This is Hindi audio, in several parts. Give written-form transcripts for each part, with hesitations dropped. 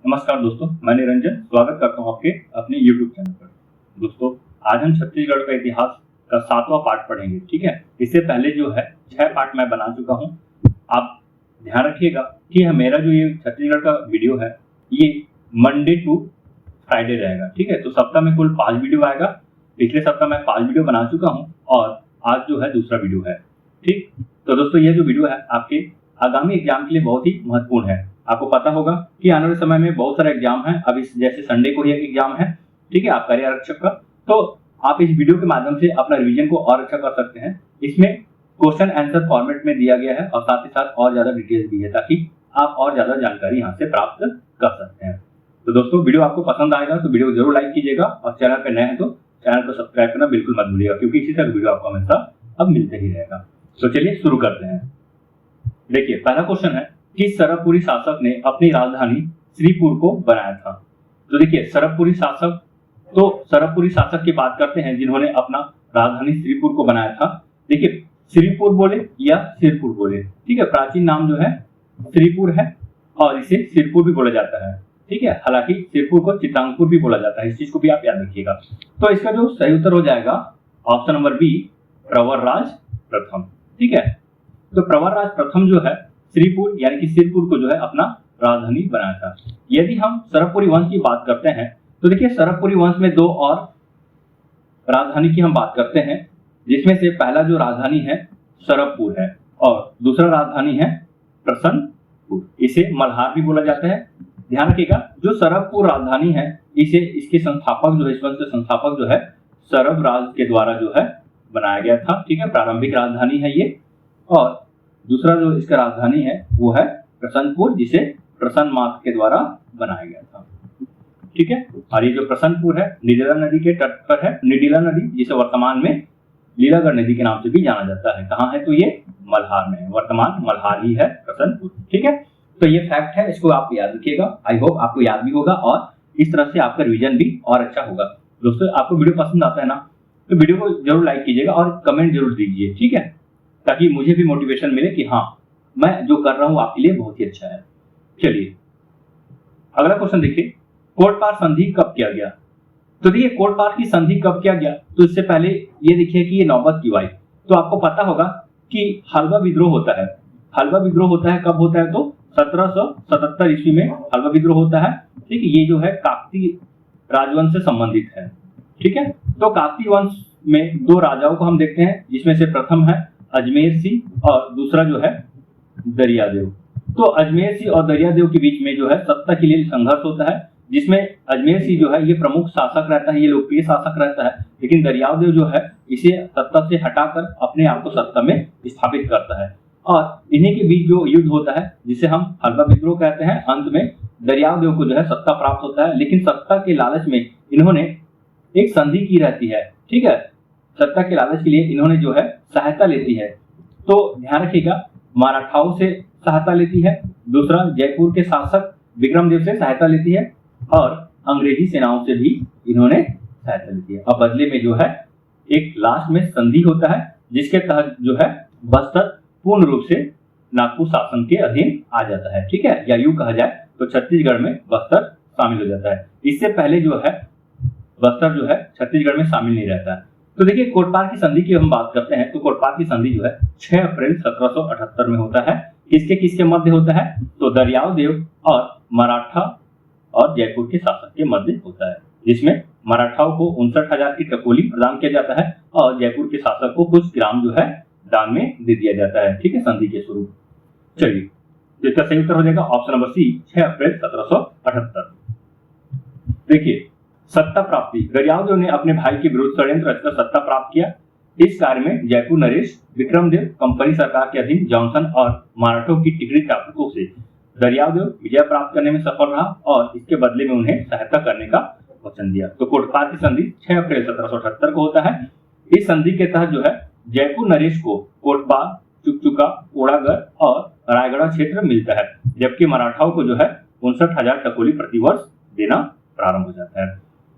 नमस्कार दोस्तों, मैं निरंजन स्वागत करता हूं आपके अपने YouTube चैनल पर। दोस्तों, आज हम छत्तीसगढ़ का इतिहास का 7वां पार्ट पढ़ेंगे। ठीक है, इससे पहले जो है 6 पार्ट मैं बना चुका हूं। आप ध्यान रखिएगा कि मेरा जो ये छत्तीसगढ़ का वीडियो है ये मंडे टू फ्राइडे रहेगा। ठीक है, तो सप्ताह में कुल 5 वीडियो आएगा। पिछले सप्ताह मैं 5 वीडियो बना चुका हूँ और आज जो है दूसरा वीडियो है। ठीक, तो दोस्तों ये जो वीडियो है आपके आगामी एग्जाम के लिए बहुत ही महत्वपूर्ण है। आपको पता होगा कि आने वाले समय में बहुत सारे एग्जाम हैं। अभी जैसे संडे को ही एक एग्जाम है, ठीक है, आपका आरक्षक का। तो आप इस वीडियो के माध्यम से अपना रिवीजन को और अच्छा कर सकते हैं। इसमें क्वेश्चन आंसर फॉर्मेट में दिया गया है और साथ ही साथ और ज्यादा डिटेल्स भी है, ताकि आप और ज्यादा जानकारी यहाँ से प्राप्त कर सकते हैं। तो दोस्तों, वीडियो आपको पसंद आएगा तो वीडियो जरूर लाइक कीजिएगा और चैनल पर नए हैं तो चैनल को सब्सक्राइब करना बिल्कुल मत भूलिएगा, क्योंकि इसी तरह वीडियो आपको हमेशा अब मिलते ही रहेगा। तो चलिए शुरू करते हैं। देखिए, पहला क्वेश्चन है कि सरबपुरी शासक ने अपनी राजधानी श्रीपुर को बनाया था। तो देखिए, सरबपुरी शासक की बात करते हैं जिन्होंने अपना राजधानी श्रीपुर को बनाया था। देखिए, श्रीपुर बोले या सिरपुर बोले, ठीक है, प्राचीन नाम जो है श्रीपुर है और इसे सिरपुर भी बोला जाता है। ठीक है, हालांकि सिरपुर को चित्रांगपुर भी बोला जाता है, इस चीज को भी आप याद रखिएगा। तो इसका जो सही उत्तर हो जाएगा ऑप्शन नंबर बी, प्रवरराज प्रथम। ठीक है, तो प्रवरराज प्रथम जो है श्रीपुर यानी कि सिरपुर को जो है अपना राजधानी बनाया था। यदि हम सरबपुरी वंश की बात करते हैं तो देखिए, सरबपुरी वंश में 2 और राजधानी की हम बात करते हैं, जिसमें से पहला जो राजधानी है सरबपुर है और दूसरा राजधानी है प्रसन्नपुर। इसे मल्हार भी बोला जाता है। ध्यान रखिएगा, जो सरबपुर राजधानी है इसके संस्थापक जो है, इस वंश के संस्थापक जो है सरब राज के द्वारा जो है बनाया गया था। ठीक है, प्रारंभिक राजधानी है ये। और दूसरा जो इसका राजधानी है वो है प्रसन्नपुर, जिसे प्रसन्नमात के द्वारा बनाया गया था। ठीक है, और ये जो प्रसन्नपुर है नीडिला नदी के तट पर है। नीडिला नदी जिसे वर्तमान में लीलागढ़ नदी के नाम से भी जाना जाता है। कहाँ है? तो ये मल्हार में है, वर्तमान मल्हार ही है प्रसन्नपुर। ठीक है, तो ये फैक्ट है, इसको आप याद रखिएगा। आई होप आपको याद भी होगा और इस तरह से आपका रिवीजन भी और अच्छा होगा। दोस्तों, आपको वीडियो पसंद आता है ना, तो वीडियो को जरूर लाइक कीजिएगा और कमेंट जरूर दीजिए। ठीक है, ताकि मुझे भी मोटिवेशन मिले कि हाँ, मैं जो कर रहा हूं आपके लिए बहुत ही अच्छा है। चलिए अगला क्वेश्चन देखिए, कोटपार संधि कब किया गया? तो देखिए, कोटपार की संधि कब किया गया, तो इससे पहले ये देखिए कि ये नौबत की वाई। तो आपको पता होगा कि हलवा विद्रोह होता है। हलवा विद्रोह होता है कब होता है? तो 1777 ईस्वी में हलवा विद्रोह होता है। ठीक है, ये जो है काकती राजवंश से संबंधित है। ठीक है, तो काकती वंश में 2 राजाओं को हम देखते हैं, जिसमें से प्रथम है अजमेर सिंह और दूसरा जो है दरियादेव। तो अजमेर सिंह और दरियादेव के बीच में जो है सत्ता के लिए संघर्ष होता है, जिसमें अजमेर सिंह जो है ये प्रमुख शासक रहता है, ये लोकप्रिय शासक रहता है, लेकिन दरियादेव जो है इसे सत्ता से हटाकर अपने आप को सत्ता में स्थापित करता है। और इन्हीं के बीच जो युद्ध होता है, जिसे हम हलवा विद्रोह कहते हैं, अंत में दरियादेव को जो है सत्ता प्राप्त होता है, लेकिन सत्ता के लालच में इन्होंने एक संधि की रहती है। ठीक है, सत्ता के लालच के लिए इन्होंने जो है सहायता लेती है। तो ध्यान रखिएगा, मराठाओं से सहायता लेती है, दूसरा जयपुर के शासक विक्रमदेव से सहायता लेती है और अंग्रेजी सेनाओं से भी इन्होंने सहायता लेती है। अब बदले में जो है एक लास्ट में संधि होता है, जिसके तहत जो है बस्तर पूर्ण रूप से नागपुर शासन के अधीन आ जाता है। ठीक है, या यूं कहा जाए तो छत्तीसगढ़ में बस्तर शामिल हो जाता है। इससे पहले जो है बस्तर जो है छत्तीसगढ़ में शामिल नहीं रहता है। तो देखिए, कोटपार की संधि की हम बात करते हैं तो कोटपार की संधि जो है 6 अप्रैल 1778 में होता है। किसके किसके मध्य होता है? तो दरियादेव और मराठा और जयपुर के शासक के मध्य होता है, जिसमें मराठाओं को 59,000 की टकोली प्रदान किया जाता है और जयपुर के शासक को कुछ ग्राम जो है दान में दे दिया जाता है। ठीक है, संधि के स्वरूप। चलिए, तो इसका सही उत्तर हो जाएगा ऑप्शन नंबर सी, 6 अप्रैल 1778। देखिए, सत्ता प्राप्ति। दरियादेव ने अपने भाई के विरुद्ध षड्यंत्र रचकर सत्ता प्राप्त किया। इस कार्य में जयपुर नरेश, विक्रमदेव, कंपनी सरकार के अधीन जॉनसन और मराठों की टिकरी टापुओं से दरियादेव विजय प्राप्त करने में सफल रहा और इसके बदले में उन्हें सहायता करने का वचन दिया। तो कोटपार की संधि 6 अप्रैल 1778 को होता है। इस संधि के तहत जो है जयपुर नरेश को कोटपार, चुकचुका, ओड़ागढ़ और रायगढ़ क्षेत्र मिलता है, जबकि मराठाओं को जो है 59,000 टकोली प्रतिवर्ष देना प्रारंभ हो जाता है।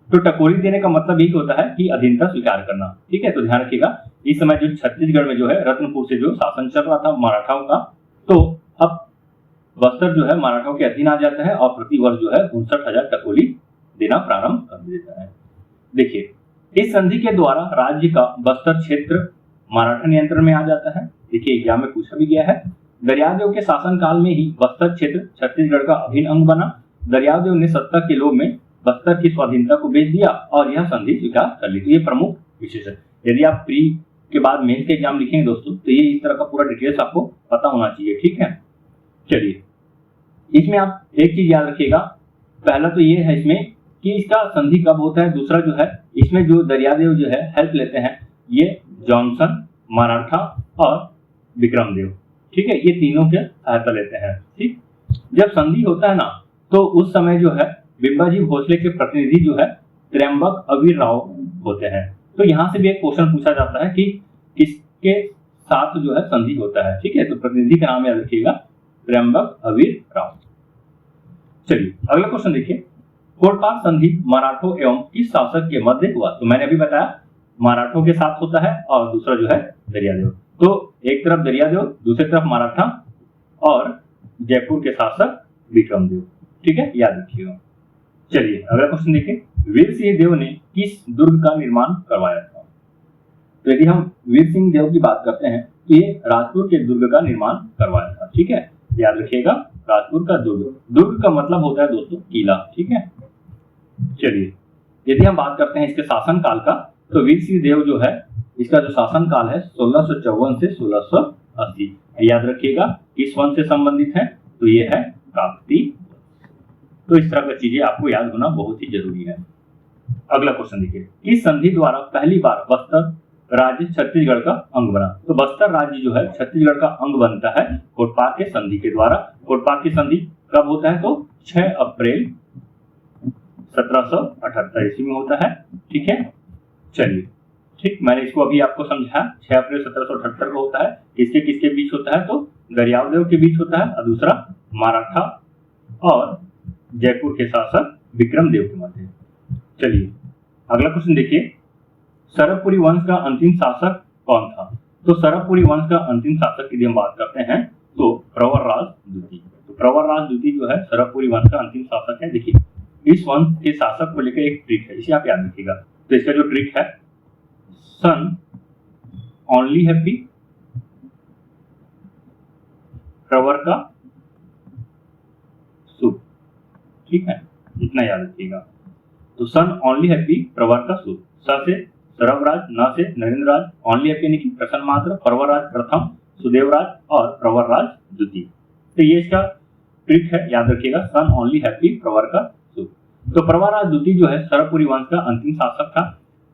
तो टकोरी देने का मतलब यही होता है कि अधीनता स्वीकार करना। ठीक है, तो ध्यान रखिएगा, इस समय जो छत्तीसगढ़ में जो है रत्नपुर से जो शासन चल रहा था मराठाओं का, तो अब बस्तर जो है मराठों के अधीन आ जाता है और प्रति वर्ष जो है 59,000 टकोली देना प्रारंभ कर देता है। देखिए, इस संधि के द्वारा राज्य का बस्तर क्षेत्र मराठा नियंत्रण में आ जाता है। देखिए, एग्जाम में पूछा भी गया है। दरियादेव के शासनकाल में ही बस्तर क्षेत्र छत्तीसगढ़ का अभिन्न अंग बना। दरियादेव ने सत्ता के लोभ में बस्तर की स्वाधीनता को बेच दिया और यह संधि स्वीकार कर ली। तो ये प्रमुख विशेष है। यदि आप प्री के बाद मेंस के एग्जाम लिखेंगे दोस्तों, तो ये इस तरह का पूरा डिटेल्स आपको पता होना चाहिए। ठीक है, चलिए, इसमें आप एक चीज याद रखिएगा। पहला तो ये है इसमें कि इसका संधि कब होता है। दूसरा जो है, इसमें जो दरियादेव जो है हेल्प लेते हैं, ये जॉनसन, मराठा और विक्रमदेव। ठीक है, ये तीनों के सहायता लेते हैं। ठीक, जब संधि होता है ना, तो उस समय जो है बिंबाजी भोसले के प्रतिनिधि जो है त्र्यंबक अवीर राव होते हैं। तो यहाँ से भी एक क्वेश्चन पूछा जाता है कि किसके साथ जो है संधि होता है। ठीक है, तो प्रतिनिधि का नाम याद रखिएगा, त्र्यंबक अवीर राव। चलिए, अगला क्वेश्चन देखिए, कोटपार संधि मराठों एवं किस शासक के मध्य हुआ। तो मैंने अभी बताया मराठों के साथ होता है और दूसरा जो है दरियादेव। तो एक तरफ दरियादेव, दूसरी तरफ मराठा और जयपुर के शासक विक्रमदेव। ठीक है, याद रखिएगा। चलिए, अगला क्वेश्चन देखिए, वीर सिंह देव ने किस दुर्ग का निर्माण करवाया था। तो यदि हम वीर सिंह देव की बात करते हैं, तो ये राजपुर के दुर्ग का निर्माण करवाया था। ठीक है, याद रखिएगा, राजपुर का दुर्ग। दुर्ग का मतलब होता है दोस्तों किला। ठीक है, चलिए, यदि हम बात करते हैं इसके शासन काल का, तो वीर सिंह देव जो है इसका जो शासन काल है 1654 से 1680। याद रखिएगा, किस वंश से संबंधित है, तो ये है काकतीय। तो इस तरह की चीजें आपको याद होना बहुत ही जरूरी है। अगला क्वेश्चन देखिए, किस संधि द्वारा पहली बार बस्तर राज्य छत्तीसगढ़ का अंग बना। तो बस्तर राज्य जो है छत्तीसगढ़ का अंग बनता है कोटपार के संधि के द्वारा। कोटपार की संधि कब होता है, तो 6 अप्रैल 1778 ईस्वी में होता है। ठीक है, चलिए, ठीक, मैंने इसको अभी आपको समझाया। 6 अप्रैल 1778 को होता है। किसके किसके बीच होता है, तो दरियादेव के बीच होता है और दूसरा मराठा और जयपुर के शासक विक्रमदेव के मध्य। चलिए, अगला क्वेश्चन देखिए, सरबपुरी वंश का अंतिम शासक कौन था। तो सरबपुरी वंश का अंतिम शासक की हम बात करते हैं, तो प्रवरराज द्वितीय। तो प्रवरराज द्वितीय जो है सरबपुरी वंश का अंतिम शासक है। देखिए, इस वंश के शासक को लेकर एक ट्रिक है, इसे आप याद रखिएगा। तो इसका जो ट्रिक है, सन ओनली हैप्पी, प्रवर का शुभ। ठीक है, इतना याद रखिएगा। तो सन ओनली हैप्पी, प्रवर का शुभ। स से सरवराज, न से नरेंद्रराज, ओनली हैप्पी यानी कि प्रसन्न मात्र, प्रवरराज प्रथम, सुदेवराज और प्रवरराज द्वितीय। तो ये इसका ट्रिक है, याद रखिएगा, सन ओनली हैप्पी, प्रवर का शुभ। तो प्रवरराज द्वितीय जो है सरबपुरी वंश का अंतिम शासक था।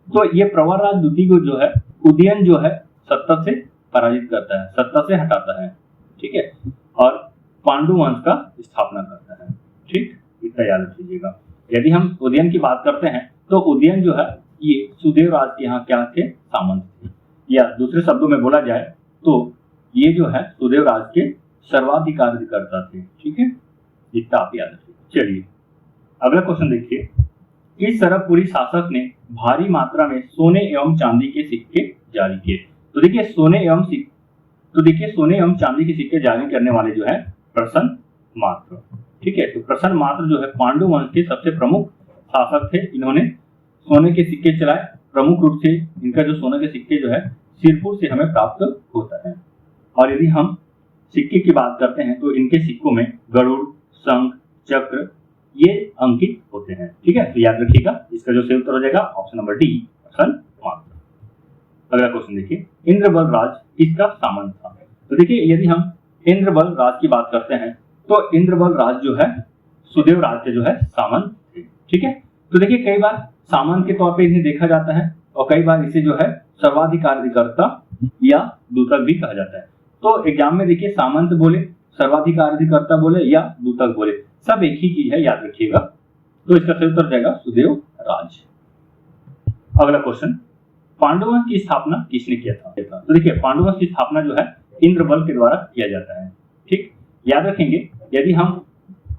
तो ये प्रवरराज द्वितीय को जो है उदयन जो है सत्ता से पराजित करता है, सत्ता से हटाता है। ठीक है, और पांडु वंश का स्थापना करता है। ठीक, इतना याद रखिएगा। यदि हम उदयन की बात करते हैं, तो उदयन जो है ये सुदेवराज के यहाँ क्या थे, सामंत थे, या दूसरे शब्दों में बोला जाए तो ये जो है सुदेवराज के सर्वाधिकारकर्ता थे। ठीक है, इतना आप याद रखिए। चलिए, अगला क्वेश्चन देखिए, इस सरबपुरी शासक ने भारी मात्रा में सोने एवं चांदी के सिक्के जारी किए। तो देखिए, सोने एवं चांदी के सिक्के जारी करने वाले जो है प्रसन्न मात्र। ठीक है, तो प्रसन्न मात्र जो है पांडु वंश के सबसे प्रमुख शासक थे। इन्होंने सोने के सिक्के चलाए। प्रमुख रूप से इनका जो सोने के सिक्के जो है सिरपुर से हमें प्राप्त होता है। और यदि हम सिक्के की बात करते हैं, तो इनके सिक्कों में गरुड़, शंख, चक्र ये अंकित होते हैं। ठीक है, तो याद रखिएगा, इसका जो सही उत्तर हो जाएगा ऑप्शन नंबर डी, प्रसन्न मात्र। अगला क्वेश्चन देखिए, इंद्रबल राज किसका सामंत था। तो देखिए, यदि हम इंद्रबल राज की बात करते हैं, तो इंद्रबल राज जो है सुदेव राज के जो है सामंत थे। ठीक है, तो देखिए, कई बार सामंत के तौर पे इन्हें देखा जाता है और कई बार इसे जो है सर्वाधिकारकर्ता या दूतक भी कहा जाता है। तो एग्जाम में देखिए, सामंत बोले, सर्वाधिकारकर्ता बोले या दूतक बोले, सब एक ही चीज है, याद रखिएगा। तो इसका सही उत्तर जाएगा सुदेव राज। अगला क्वेश्चन, पांडुवंश की स्थापना किसने किया था। तो देखिए, पांडुवंश की स्थापना जो है इंद्रबल के द्वारा किया जाता है। ठीक, याद रखेंगे, यदि हम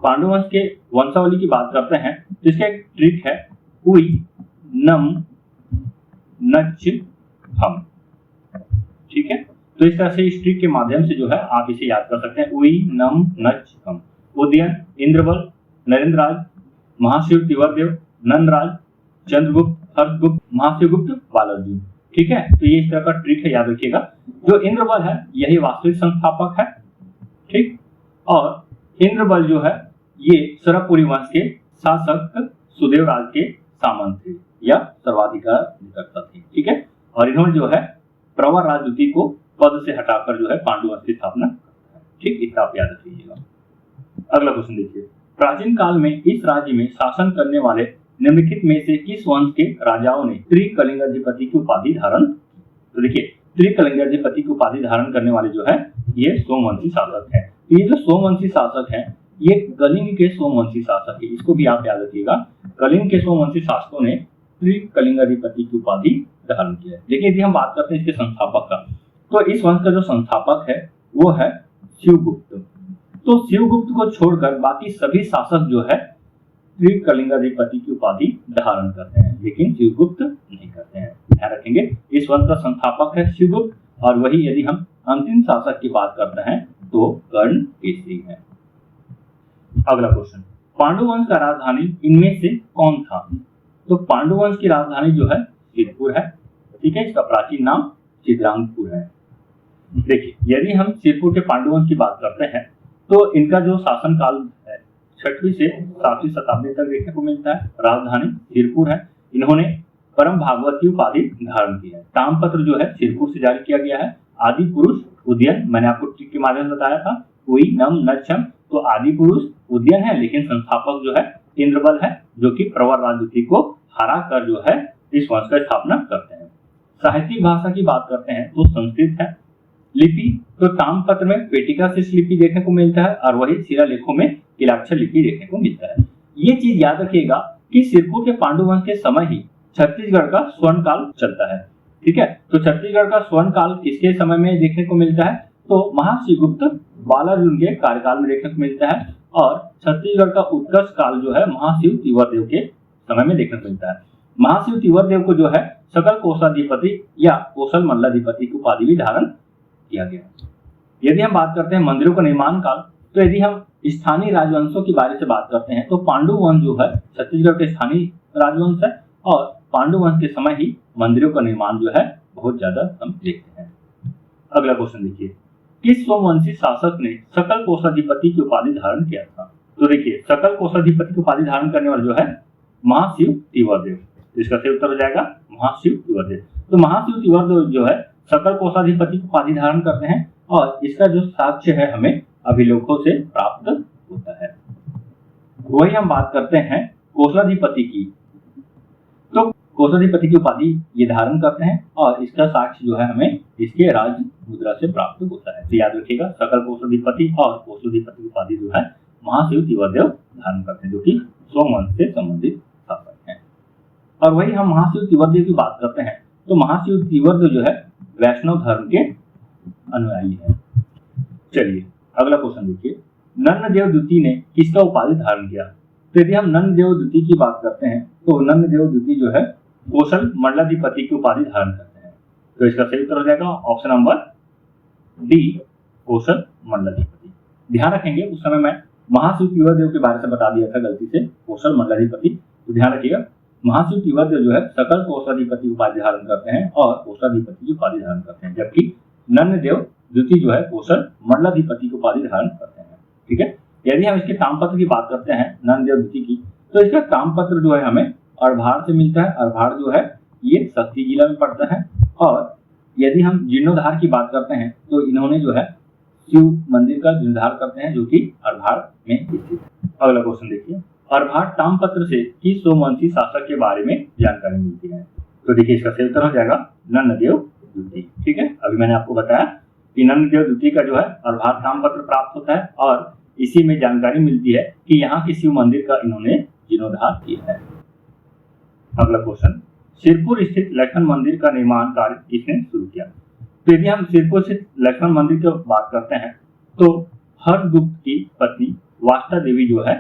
पांडुवंश के वंशावली की बात करते हैं, तो इसका एक ट्रिक है, उई नम नच हम। ठीक है, तो इस तरह से इस ट्रिक के माध्यम से जो है आप इसे याद कर सकते हैं। उई नम नच कम, उदयन, इंद्रबल, नरेंद्रराज, महाशिव तिवारदेव, नंदराज, चंद्रगुप्त, हर्षगुप्त, महाशिवगुप्त, बालार्जुन। ठीक है, तो ये इस तरह का ट्रिक है, याद रखिएगा। जो इंद्रबल है यही वास्तविक संस्थापक है, ठीक। और इंद्रबल जो है ये सरपुरी वंश के शासक सुदेवराज के सामंत थे या सर्वाधिकार थे, ठीक है। और इन्होंने जो है प्रवर राजदूती को पद से हटाकर जो है पांडु वंश की स्थापना, ठीक, इसका आप याद रखिएगा। अगला क्वेश्चन देखिए, प्राचीन काल में इस राज्य में शासन करने वाले निम्नलिखित में से किस वंश के राजाओं ने त्रिकलिंगाधिपति की उपाधि धारण की? तो देखिए, त्रिकलिंगाधिपति की उपाधि धारण करने वाले जो है ये सोमवंशी शासक है। तो ये जो सोमवंशी शासक है ये कलिंग के सोमवंशी शासक है, इसको भी आप याद रखिएगा। कलिंग के सोमवंशी शासकों ने त्रिकलिंगाधिपति की उपाधि धारण की है। देखिए, यदि हम बात करते हैं इसके संस्थापक का, तो इस वंश का जो संस्थापक है वो है शिवगुप्त। तो शिवगुप्त को छोड़कर बाकी सभी शासक जो है त्रिकलिंगाधिपति की उपाधि धारण करते हैं, लेकिन शिवगुप्त नहीं करते हैं। ध्यान रखेंगे, इस वंश का संस्थापक है शिवगुप्त, और वही यदि हम अंतिम शासक की बात करते हैं तो कर्ण केसरी है। अगला क्वेश्चन, पांडुवंश का राजधानी इनमें से कौन था? तो पांडुवंश की राजधानी जो है सिरपुर है, ठीक है। इसका प्राचीन नाम चित्रांगपुर है। देखिए, यदि हम सिरपुर के पांडुवंश की बात करते हैं तो इनका जो शासन काल है 6वीं से 7वीं शताब्दी तक देखने को मिलता है। राजधानी सिरपुर है। इन्होंने परम भागवत की उपाधि धारण की है। ताम्रपत्र जो है सिरपुर से जारी किया गया है। आदि पुरुष उदयन, मैंने आपको ट्रिक के माध्यम से बताया था, उई नम नक्षम, तो आदि पुरुष उदयन है, लेकिन संस्थापक जो है इंद्रबल है, जो कि प्रवर राजदूती को हरा कर जो है इस वंश का स्थापना करते हैं। साहित्यिक भाषा की बात करते हैं तो संस्कृत है। लिपि, तो ताम्रपत्र में पेटिका शिष्ट लिपि देखने को मिलता है, और वही शिलालेखों में किलाक्षर लिपि देखने को मिलता है। ये चीज याद रखिएगा कि सिरपुर के पांडुवंश के समय ही छत्तीसगढ़ का स्वर्ण काल चलता है, ठीक है। तो छत्तीसगढ़ का स्वर्ण काल किसके समय में देखने को मिलता है? तो महाशिवगुप्त बालार्जुन के कार्यकाल में देखने को मिलता है, और छत्तीसगढ़ का उत्कर्ष काल जो है महाशिव तिवारदेव के समय में देखने को मिलता है। महाशिव तिवारदेव को जो है सकल कोषाधिपति या कौशल मंडलाधिपति की उपाधि भी धारण किया गया। यदि हम बात करते हैं मंदिरों का निर्माण काल, तो यदि हम स्थानीय राजवंशों के बारे से बात करते हैं तो पांडु वंश जो है छत्तीसगढ़ के स्थानीय राजवंश है, और पांडु वंश के समय ही मंदिरों का निर्माण जो है बहुत ज्यादा हम देखते हैं। अगला क्वेश्चन देखिए, किस सोमवंशी शासक ने सकल कोषाधिपति की उपाधि धारण किया था? तो देखिए, सकल कोषाधिपति की उपाधि धारण करने वाला जो है महाशिव तिवारदेव। इसका सही उत्तर हो जाएगा महाशिव तिवारदेव। तो महाशिव तिवारदेव जो है सकल कोषाधिपति की उपाधि धारण करते हैं, और इसका जो साक्ष्य है हमें अभिलेखों से प्राप्त होता है। वही हम बात करते हैं कोषाधिपति की, तो कोषाधिपति की उपाधि ये धारण करते हैं, और इसका साक्ष्य जो है हमें इसके राज मुद्रा से प्राप्त होता है। तो याद रखिएगा, सकल कोषाधिपति और कोषाधिपति की उपाधि जो है महाशिव तिवारदेव धारण करते हैं, जो कि सोमवंश से संबंधित शासक हैं। और वही हम महाशिव तिवारदेव की बात करते हैं तो महाशिव तिवारदेव जो है वैष्णव धर्म के अनुयायी है। चलिए अगला क्वेश्चन देखिए, नन्नदेव द्वितीय ने किसका उपाधि धारण किया? तो यदि हम नन्नदेव द्वितीय की बात करते हैं तो नन्नदेव द्वितीय जो है कौशल मंडलाधिपति की उपाधि धारण करते हैं। तो इसका सही उत्तर हो जाएगा ऑप्शन नंबर डी, कौशल मंडलाधिपति। ध्यान रखेंगे, उस समय मैं महाशिव तिवारदेव के बारे से बता दिया था गलती से, कौशल मंडलाधिपति। तो ध्यान रखिएगा, महाशिव तिवारदेव जो है सकल कोषाधिपति उपाधि धारण करते हैं और कोषाधिपति की उपाधि धारण करते हैं, जबकि नन्नदेव द्वितीय जो है कौशल मंडलाधिपति की उपाधि धारण करते हैं, ठीक है। यदि हम इसके ताम्रपत्र की बात करते हैं नन्नदेव द्वितीय की, तो इसका ताम्रपत्र जो है हमें अरभाड़ से मिलता है। अरभाड़ जो है ये शक्ति जिला में पड़ता है। और यदि हम जीर्णोद्धार की बात करते हैं तो इन्होंने जो है शिव मंदिर का जीर्णोद्धार करते हैं, जो कि अरभाड़ में स्थित है। अगला क्वेश्चन देखिए, अरभाड़ ताम्रपत्र से किस सोमवंशी शासक के बारे में जानकारी मिलती है? तो देखिए, इसका सही उत्तर हो जाएगा नन्नदेव द्वितीय, ठीक है। अभी मैंने आपको बताया कि नन्नदेव द्वितीय का जो है अरभाड़ ताम्रपत्र प्राप्त होता है, और इसी में जानकारी मिलती है कि यहाँ के शिव मंदिर का इन्होंने जीर्णोद्धार किया है। अगला क्वेश्चन, सिरपुर स्थित लक्ष्मण मंदिर का निर्माण कार्य किसने शुरू किया? तो यदि हम सिरपुर स्थित लक्ष्मण मंदिर की बात करते हैं तो हर्षगुप्त की पत्नी वास्ता देवी जो है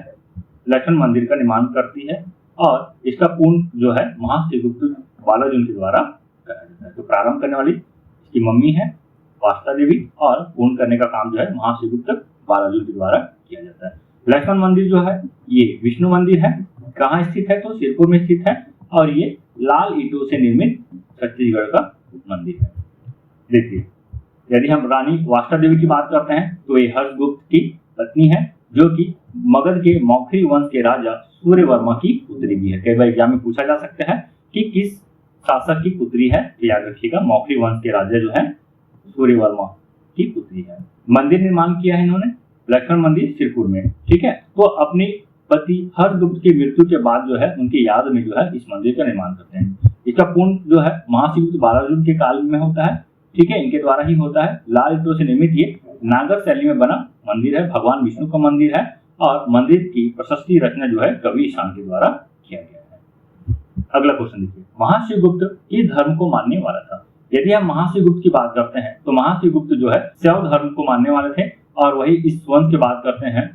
लक्ष्मण मंदिर का निर्माण करती है, और इसका पूर्ण जो है महाशिवगुप्त बालार्जुन के द्वारा कराया जाता है। तो प्रारंभ करने वाली इसकी मम्मी है, वास्ता देवी और पूर्ण करने का काम जो है महाशिवगुप्त बालार्जुन के द्वारा किया जाता है। लक्ष्मण मंदिर जो है ये विष्णु मंदिर है। कहाँ स्थित है? तो सिरपुर में स्थित है और ये लाल ईंटों से निर्मित छत्तीसगढ़ का मंदिर है। देखिए, यदि हम रानी वास्ता देवी की बात करते हैं तो ये हर्षगुप्त की पत्नी है, जो कि मगध के मौखरी वंश के राजा सूर्यवर्मा की पुत्री भी है। कई बार एग्जाम में पूछा जा सकता है कि किस शासक की पुत्री है, तो याद रखिएगा मौखरी वंश के राजा जो है सूर्यवर्मा की पुत्री है। मंदिर निर्माण किया है इन्होंने लक्ष्मण मंदिर सिरपुर में। ठीक है, तो अपने पति हर्षगुप्त की मृत्यु के बाद जो है उनकी याद में जो है इस मंदिर का निर्माण करते हैं। इसका पूर्ण जो है महाशिवगुप्त बालार्जुन के काल में होता है। ठीक है, इनके द्वारा ही होता है। लाल ईंटों से निर्मित ये नागर शैली में बना मंदिर है, भगवान विष्णु का मंदिर है और मंदिर की प्रशस्ति रचना जो है कवि ईशान के द्वारा किया गया है। अगला क्वेश्चन देखिए, महाशिवगुप्त किस धर्म को मानने वाला था? यदि हम महाशिवगुप्त की बात करते हैं तो महाशिवगुप्त जो है शैव धर्म को मानने वाले थे और वही इस वंश की बात करते हैं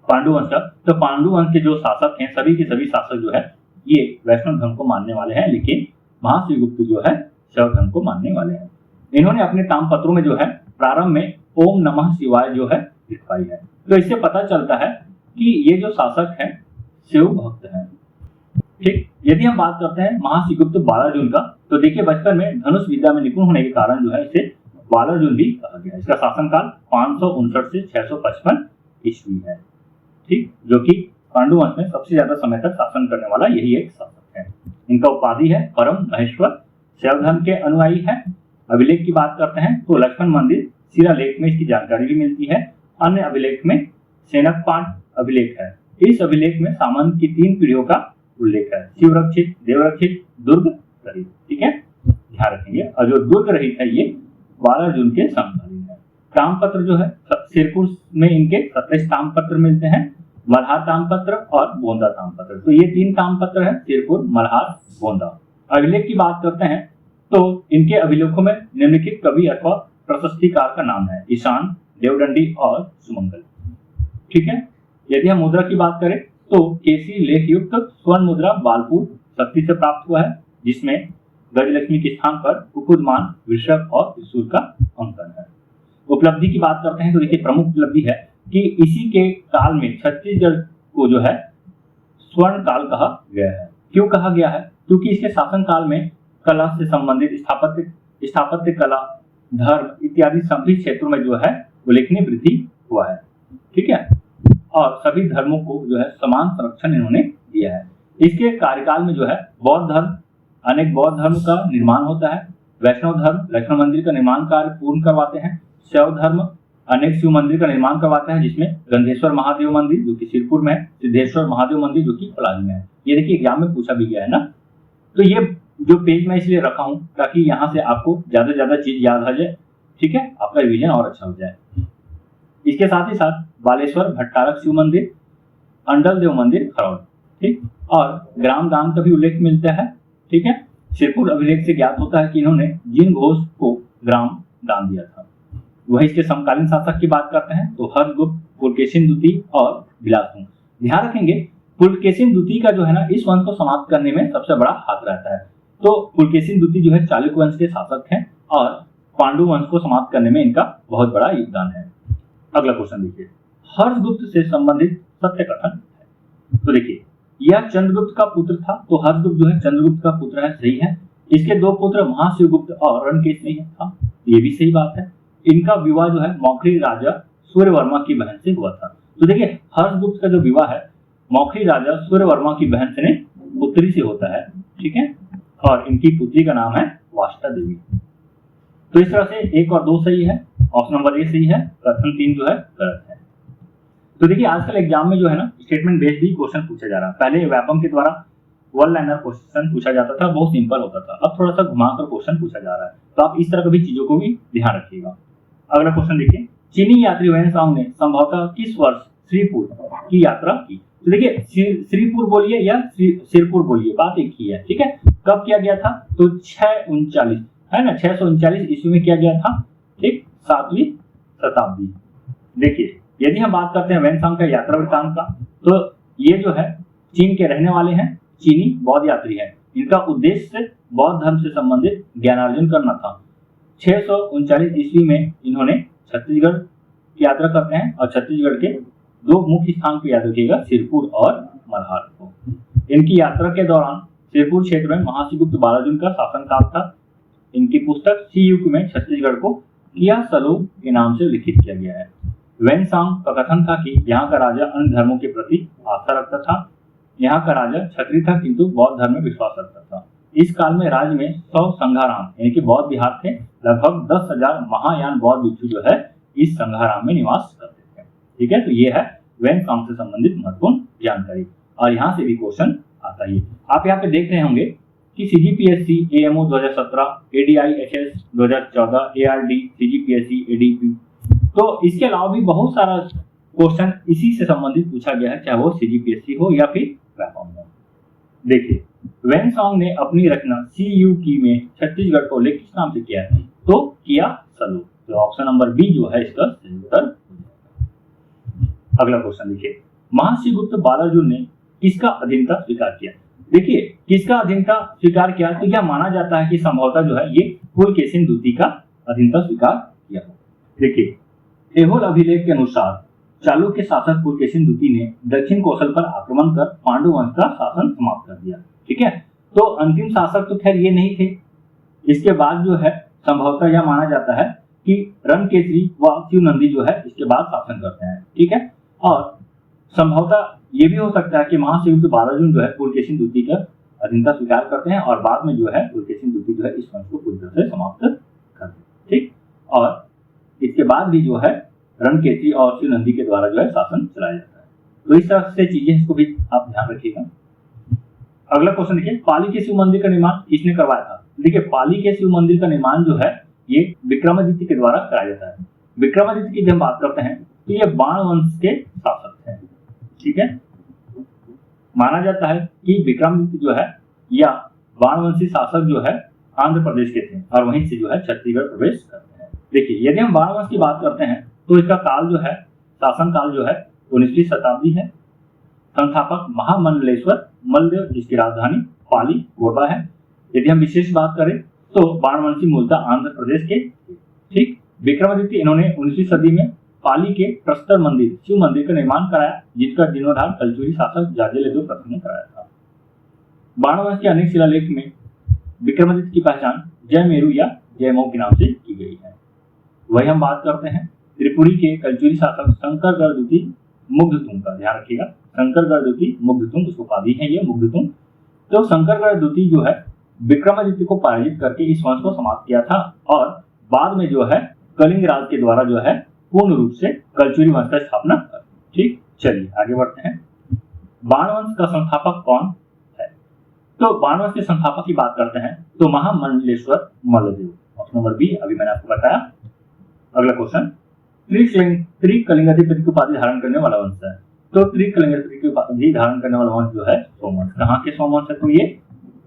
पांडु वंश का, तो पांडु वंश के जो शासक हैं सभी के सभी शासक जो है ये वैष्णव धर्म को मानने वाले हैं, लेकिन महाशिवगुप्त जो है शैव धर्म को मानने वाले हैं। इन्होंने अपने ताम्रपत्रों में जो है प्रारंभ में ओम नमः शिवाय जो है लिखवाई है। तो इससे पता चलता है कि ये जो शासक हैं शिव भक्त हैं। ठीक, यदि हम बात करते हैं महाशिवगुप्त बालार्जुन का, तो देखिए बचपन में धनुष विद्या में निपुण होने के कारण जो है इसे बालार्जुन भी कहा गया। इसका शासनकाल 559 से 655 ईस्वी है। ठीक, जो कि पांडु वंश में सबसे ज्यादा समय तक शासन करने वाला यही एक शासक है। इनका उपाधि है परम महेश्वर, शैव धर्म के अनुयायी है। अभिलेख की बात करते हैं तो लक्ष्मण मंदिर शिलालेख में इसकी जानकारी भी मिलती है। अन्य अभिलेख में सेनकपाठ अभिलेख है। इस अभिलेख में सामंत की 3 पीढ़ियों का उल्लेख है, शिवरक्षित, देवरक्षित, दुर्ग रहित। ठीक है, ध्यान रखेंगे। और जो दुर्ग रहित है ये बालार्जुन के समकालीन है। ताम्रपत्र जो है सिरपुर में इनके 27 ताम्रपत्र मिलते हैं, मल्हार ताम्रपत्र और गोंदा ताम्रपत्र। तो ये 3 ताम्रपत्र है, सिरपुर, मल्हार, गोंदा। अभिलेख की बात करते हैं तो इनके अभिलेखों में निम्नलिखित कवि अथवा प्रशस्तिकार का नाम है ईशान, देवदंडी और सुमंगल। ठीक है, यदि हम मुद्रा की बात करें तो केसी लेख युक्त स्वर्ण मुद्रा बालपुर शक्ति से प्राप्त हुआ है, जिसमें गजलक्ष्मी के स्थान पर कुकुदमान, वृषभ और त्रिशूल का अंकन है। उपलब्धि की बात करते हैं तो देखिए प्रमुख उपलब्धि है कि इसी के काल में छत्तीसगढ़ को जो है स्वर्ण काल कहा गया है। क्यों कहा गया है? क्योंकि इसके शासन काल में कला से संबंधित स्थापत्य कला, धर्म इत्यादि सभी क्षेत्रों में जो है उल्लेखनीय वृद्धि हुआ है। ठीक है, और सभी धर्मों को जो है समान संरक्षण इन्होंने दिया है। इसके कार्यकाल में जो है बौद्ध धर्म, अनेक बौद्ध धर्म का निर्माण होता है। वैष्णव धर्म लक्ष्मण मंदिर का निर्माण कार्य पूर्ण करवाते हैं। शैव धर्म अनेक शिव मंदिर का निर्माण करवाता है, जिसमें गंधेश्वर महादेव मंदिर जो कि सिरपुर में है, सिद्धेश्वर महादेव मंदिर जो कि पलानी में है। ये देखिए एग्जाम में पूछा भी गया है ना। तो ये जो पेज मैं इसलिए रखा हूं ताकि यहाँ से आपको ज्यादा से ज्यादा चीज याद आ जाए। ठीक है, आपका रिवीजन और अच्छा हो जाए। इसके साथ ही साथ बालेश्वर भट्टारक शिव मंदिर, अंडल देव मंदिर खरौड़, ठीक, और ग्राम दान का भी उल्लेख मिलता है। ठीक है, सिरपुर अभिलेख से ज्ञात होता है कि इन्होंने जिन घोष को ग्राम दान दिया था। वही इसके समकालीन शासक की बात करते हैं तो हर्षगुप्त, पुलकेशिन द्वितीय और बिलासपुर। ध्यान रखेंगे पुलकेशिन द्वितीय का जो है ना इस वंश को समाप्त करने में सबसे बड़ा हाथ रहता है। तो पुलकेशिन द्वितीय जो है चालुक्य वंश के शासक हैं और पांडु वंश को समाप्त करने में इनका बहुत बड़ा योगदान है। अगला क्वेश्चन देखिए, हर्षगुप्त से संबंधित सत्य कथन है। तो देखिए यह चंद्रगुप्त का पुत्र था, तो हर्षगुप्त जो है चंद्रगुप्त का पुत्र है, सही है। इसके 2 पुत्र महाशिवगुप्त और रणकेसरी था, ये भी सही बात है। इनका विवाह जो है मौखरी राजा सूर्यवर्मा की बहन से हुआ था। तो देखिए हर्षगुप्त का जो विवाह है मौखरी राजा सूर्यवर्मा की बहन से पुत्री से होता है। ठीक है, और इनकी पुत्री का नाम है वास्ता देवी। तो इस तरह से 1 और 2 सही है, ऑप्शन नंबर ए सही है, कथन 3 जो है गलत है। तो देखिए आजकल एग्जाम में जो है ना स्टेटमेंट बेस्ड भी क्वेश्चन पूछा जा रहा है। पहले व्यापम के द्वारा वन लाइनर क्वेश्चन पूछा जाता था, बहुत सिंपल होता था। अब थोड़ा सा घुमाकर क्वेश्चन पूछा जा रहा है, तो आप इस तरह की चीजों को भी ध्यान रखिएगा। अगला क्वेश्चन देखिए, चीनी यात्री वेनसांग ने संभवतः किस वर्ष श्रीपुर की यात्रा की? तो देखिए श्रीपुर बोलिए या सिरपुर बोलिए, बात एक ही है। ठीक है, कब किया गया था? तो 639 है ना, 639 ईस्वी में किया गया था। ठीक, 7वीं शताब्दी। देखिए यदि हम बात करते हैं वेनसांग का यात्रा वृत्तांत का, तो ये जो है चीन के रहने वाले हैं, चीनी बौद्ध यात्री है। इनका उद्देश्य बौद्ध धर्म से संबंधित ज्ञानार्जन करना था। 639 ईस्वी में इन्होंने छत्तीसगढ़ की यात्रा करते हैं और छत्तीसगढ़ के दो मुख्य स्थान को याद रखिएगा, सिरपुर और मल्हार को। इनकी यात्रा के दौरान सिरपुर क्षेत्र में महाश्रीगुप्त बालाजुन का शासनकाल था। इनकी पुस्तक सी युग में छत्तीसगढ़ को किया सलो के नाम से लिखित किया गया है। वेनसांग का कथन था कि यहाँ का राजा अन्य धर्मों के प्रति आस्था रखता था। यहाँ का राजा क्षत्रिय था किंतु बौद्ध धर्म में विश्वास रखता था। इस काल में राज्य में 100 संघाराम यानी कि बौद्ध विहार थे। लगभग 10,000 महायान बौद्ध भिक्षु जो है इस संघाराम में निवास करते थे। ठीक है, तो ये है वेनसांग से संबंधित महत्वपूर्ण जानकारी और यहाँ से भी क्वेश्चन आता है। आप यहाँ पे देख रहे होंगे कि CGPSC AMO 2017, ADIHS 2014, ARD, CGPSC, ADP, तो इसके अलावा भी बहुत सारा क्वेश्चन इसी से संबंधित पूछा गया है, चाहे वो CGPSC हो या फिर व्यापम हो। देखिए, वेनसांग ने अपनी रचना CUK में छत्तीसगढ़ को उल्लेख किस नाम से किया है? तो किया सलो। तो ऑप्शन नंबर बी जो है इसका सही उत्तर। अगला क्वेश्चन देखिए, महाश्रीगुप्त बालाजुन ने किसका अधीनता स्वीकार किया? देखिए, किसका अधीनता स्वीकार किया तो क्या माना जाता है कि संभवतः जो है ये पुलकेशिन द्वितीय का अधीनता स्वीकार किया। देखिए, ऐहोल अभिलेख के अनुसार चालुक्य शासक पुलकेशिन द्वितीय ने दक्षिण कौशल पर आक्रमण कर पांडु वंश का शासन समाप्त कर दिया। ठीक है, तो अंतिम शासक तो खैर ये नहीं थे। इसके बाद जो है संभवतः यह माना जाता है कि रणकेसरी व शिवनंदी जो है इसके बाद शासन करते हैं। ठीक है, और संभवतः ये भी हो सकता है कि महाश्रीगुप्त बालाजुन जो है पुलकेशिन द्वितीय का अधीनता स्वीकार करते हैं और बाद में जो है पुलकेशिन द्वितीय जो है इस वंश को पूरी तरह से समाप्त कर देते। ठीक, और इसके बाद भी जो है रणकेसरी और शिवनंदी के द्वारा जो है शासन चलाया जाता है। तो इस तरह से चीजें, इसको भी आप ध्यान रखिएगा। अगला क्वेश्चन देखिए, पाली के शिव मंदिर का निर्माण किसने करवाया था? देखिए, पाली के शिव मंदिर का निर्माण जो है ये विक्रमादित्य के द्वारा कराया जाता है। विक्रमादित्य की जब हम बात करते हैं तो ये बाण वंश के शासक हैं। ठीक है, माना जाता है कि विक्रमादित्य जो है या बाणवंशी शासक जो है आंध्र प्रदेश के थे और वहीं से जो है छत्तीसगढ़ प्रवेश करते हैं। देखिए, यदि हम बाणवंश की बात करते हैं तो इसका काल जो है, शासन काल जो है 19वीं शताब्दी है। संस्थापक महामंडलेश्वर मल्लदेव, जिसकी राजधानी पाली गोरबा है। यदि हम विशेष बात करें तो बाणवंशी मूलतः आंध्र प्रदेश के। ठीक, विक्रमादित्य इन्होंने 19वीं सदी में पाली के प्रस्तर मंदिर, शिव मंदिर का निर्माण कराया, जिसका जीर्णोद्धार कलचुरी शासक जाजेलेदो प्रथम ने कराया था। बाणवंश के अनेक शिलालेख में विक्रमादित्य की पहचान जयमेरु या जयमऊ के नाम से की गई है। वही हम बात करते हैं त्रिपुरी के कलचुरी शासक शंकरगढ़ द्वितीय मुग्धतुंग का। ध्यान रखिएगा, शंकरगढ़ द्वितीय मुग्धतुंग, उसको उपाधि है ये मुग्धतुंग। तो शंकरगढ़ द्वितीय जो है विक्रमादित्य को पराजित करके इस वंश को समाप्त किया था और बाद में जो है कलिंग राज के द्वारा जो है पूर्ण रूप से कलचुरी वंश का स्थापना कर। ठीक, चलिए आगे बढ़ते हैं। बाणवंश का संस्थापक कौन है? तो बाणवंश के संस्थापक की बात करते हैं तो महामंडलेश्वर मल्लदेव। ऑप्शन नंबर बी अभी मैंने आपको बताया। अगला क्वेश्चन, त्रिकलिंगाधिपति की उपाधि धारण करने वाला वंश है। तो त्रिकलिंगाधिपति की उपाधि धारण करने वाला वंश जो है सोमवंश। कहाँ के सोमवंश है? तो ये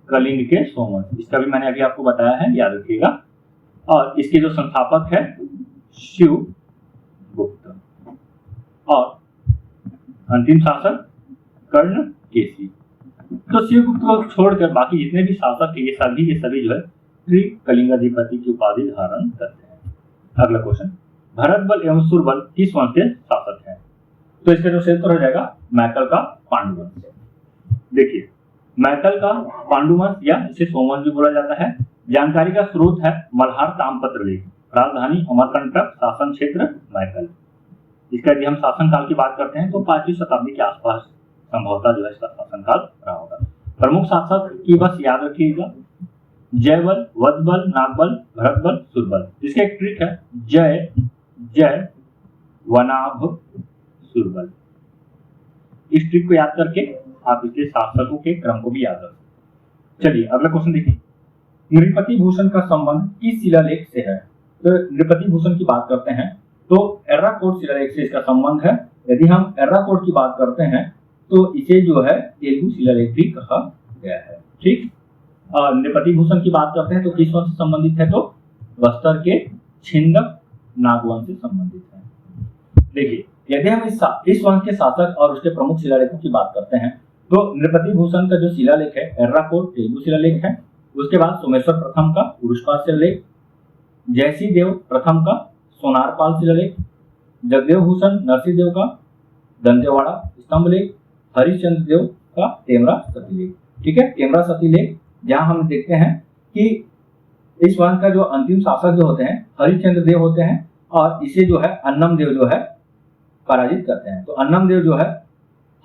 कलिंग के सोमवंश। इसका भी मैंने अभी आपको बताया है, याद रखिएगा। और इसके जो संस्थापक है शिव गुप्त और अंतिम शासक कर्ण केसी। तो शिवगुप्त को छोड़कर बाकी जितने भी शासक है ये सभी के सभी जो है त्रिकलिंगाधिपति की उपाधि धारण करते हैं। अगला क्वेश्चन, भरत बल एवं सुरबल किस वंश के शासक हैं? तो इसका जो सही उत्तर हो जाएगा मैकल का पांडु वंश। देखिए, मैकल का पांडु वंश या इसे सोमवंश भी बोला जाता है। जानकारी का स्रोत है मल्हार ताम्रपत्र लेख, राजधानी अमरकंटक, शासन क्षेत्र मैकल। इसका यदि हम शासनकाल की बात करते हैं तो 5वीं शताब्दी के आसपास संभवतः जो है इसका शासनकाल रहा होगा। प्रमुख शासक की बस याद रखिएगा, जयबल, वधबल, नागबल, भरतबल, सुरबल। इसका एक ट्रिक है, जय जय वनाभ सुरबल। इस ट्रिक को याद करके आप इसके शासकों के क्रम को भी याद रखें। चलिए अगला क्वेश्चन देखिए, नृपति भूषण का संबंध किस शिलालेख से है? तो नृपति भूषण की बात करते हैं तो एर्राकोड शिलालेख से इसका संबंध है। यदि हम एर्राकोड की बात करते हैं तो इसे जो है तेलुगु शिलालेख भी कहा गया है। ठीक, और नृपति भूषण की बात करते हैं तो किस वंश से संबंधित है? तो बस्तर के छिंदक नागवंश से संबंधित है। देखिए, यदि हम इस वंश के शासक और उसके प्रमुख शिलालेखों की बात करते हैं तो नृपति भूषण का जो शिलालेख है एर्राकोड तेलुगु शिलालेख है। उसके बाद सोमेश्वर प्रथम का पुरुषपात शिलालेख, जयसी देव प्रथम का सोनारपाल शिलालेख, जगदेव भूषण नरसिंह देव का दंतेवाड़ा स्तंभ लेख, हरिश्चंद्र देव का टेमरा सतीलेख। ठीक है, टेमरा सतीलेख जहां हम देखते हैं कि इस वंश का जो अंतिम शासक जो होते हैं हरिश्चंद्र देव होते हैं और इसे जो है अन्नम देव जो है पराजित करते हैं। तो अन्नम देव जो है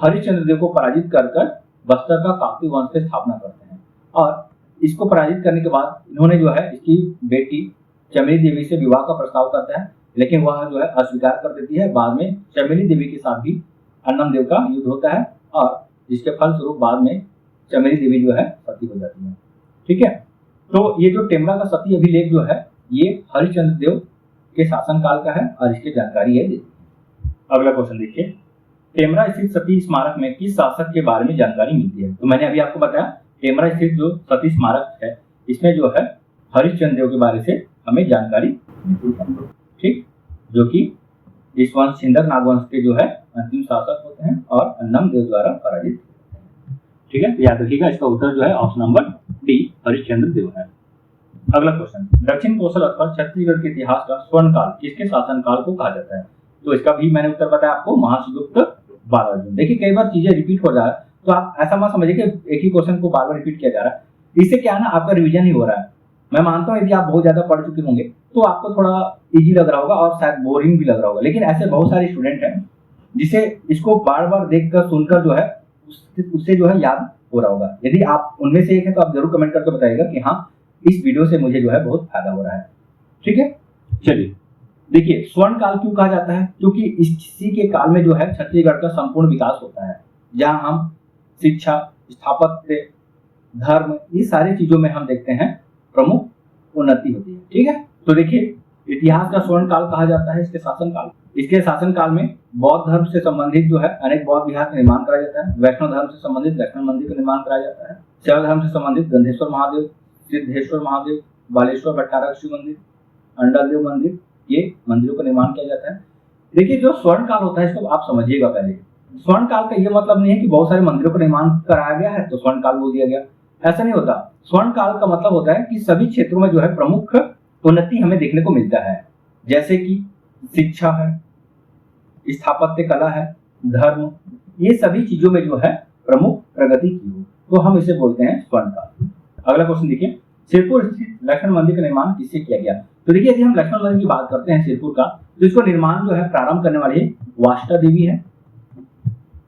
हरिश्चंद्र देव को पराजित कर बस्तर का काकती वंश की स्थापना करते हैं और इसको पराजित करने के बाद इन्होंने जो है इसकी बेटी चमेली देवी से विवाह का प्रस्ताव करता है, लेकिन वह जो है अस्वीकार कर देती है। बाद में चमेली देवी के साथ भी अन्नम देव का युद्ध होता है और जिसके फलस्वरूप बाद में चमेली देवी जो है सती हो जाती है। ठीक है, तो ये जो टेमरा का सती अभिलेख जो है ये हरिश्चंद्र देव के शासनकाल का है और इसकी जानकारी है। अगला क्वेश्चन देखिए, टेमरा स्थित सती स्मारक में किस शासक के बारे में जानकारी मिलती है? तो मैंने अभी आपको बताया टेमरा स्थित जो सती स्मारक है इसमें जो है हरिश्चंद्र देव के बारे से हमें जानकारी मिलती है। ठीक, जो कि इस वंश छिंदक नागवंश के जो है अंतिम शासक होते हैं और अन्नम देव द्वारा पराजित होते हैं। ठीक है, याद रखिएगा इसका उत्तर जो है ऑप्शन नंबर डी हरिश्चंद्र देव है। अगला क्वेश्चन, दक्षिण कोसल अथवा छत्तीसगढ़ के इतिहास का स्वर्ण काल किसके शासनकाल को कहा जाता है? तो इसका भी मैंने उत्तर बताया आपको, महासुगुप्त बालार्जुन। देखिए कई बार चीजें रिपीट हो जा रहा है तो आप ऐसा मत समझिए कि एक ही क्वेश्चन को बार बार रिपीट किया जा रहा है। इससे क्या है ना, आपका रिवीजन ही हो रहा है। मैं मानता हूँ यदि आप बहुत ज्यादा पढ़ चुके होंगे तो आपको थोड़ा इजी लग रहा होगा और शायद बोरिंग भी लग रहा होगा, लेकिन ऐसे बहुत सारे स्टूडेंट हैं जिसे इसको बार बार देखकर सुनकर जो है उससे जो है याद हो रहा होगा। यदि आप उनमें से एक है तो आप जरूर कमेंट करके बताइएगा कि हाँ इस वीडियो से मुझे जो है बहुत फायदा हो रहा है। ठीक है, चलिए देखिए स्वर्ण काल क्यों कहा जाता है? क्योंकि इसी के काल में जो है छत्तीसगढ़ का संपूर्ण विकास होता है, जहां हम शिक्षा, स्थापत्य, धर्म, ये सारी चीजों में हम देखते हैं प्रमुख उन्नति होती है। ठीक है, तो देखिए इतिहास का स्वर्ण काल कहा जाता है इसके शासनकाल। इसके शासनकाल में बौद्ध धर्म से संबंधित जो है अनेक बौद्ध विहार का निर्माण कराया जाता है, वैष्णव धर्म से संबंधित वैष्णव मंदिर का निर्माण कराया जाता है, शैव धर्म से संबंधित गंधेश्वर महादेव, सिद्धेश्वर महादेव, बालेश्वर भट्टारक शिव मंदिर, अंडल देव मंदिर, ये मंदिरों का निर्माण किया जाता है। देखिए जो स्वर्ण काल होता है इसको आप समझिएगा पहले। स्वर्ण काल का ये मतलब नहीं है कि बहुत सारे मंदिरों का निर्माण कराया गया है तो स्वर्ण काल बोल दिया गया, ऐसा नहीं होता। स्वर्ण काल का मतलब होता है कि सभी क्षेत्रों में जो है प्रमुख उन्नति हमें देखने को मिलता है, जैसे कि शिक्षा है, स्थापत्य कला है, धर्म, ये सभी चीजों में जो है प्रमुख प्रगति की हो तो हम इसे बोलते हैं स्वर्ण काल। अगला क्वेश्चन देखिए, सिरपुर स्थित लक्ष्मण मंदिर का निर्माण किससे किया गया? तो देखिए यदि हम लक्ष्मण मंदिर की बात करते हैं सिरपुर का, तो इसको निर्माण जो है प्रारंभ करने वाली वाष्टा देवी है।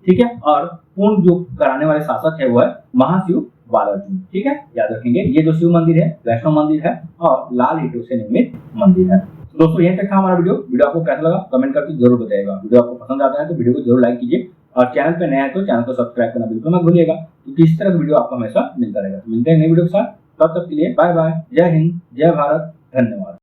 ठीक है, और पूर्ण जो कराने वाले शासक है वो है महाशिव बालार्जुन। ठीक है, याद रखेंगे ये जो शिव मंदिर है वैष्णव मंदिर है और लाल ईंटों से निर्मित मंदिर है। दोस्तों यहीं तक था हमारा वीडियो आपको कैसा लगा कमेंट करके जरूर बताइएगा। वीडियो आपको पसंद आता है तो वीडियो को जरूर लाइक कीजिए और चैनल पे नया है तो चैनल को सब्सक्राइब करना बिल्कुल मत भूलिएगा, क्योंकि इस तरह का वीडियो आपको हमेशा मिलता रहेगा। मिलते हैं नई वीडियो के साथ, तब तक के लिए बाय बाय, जय हिंद, जय भारत, धन्यवाद।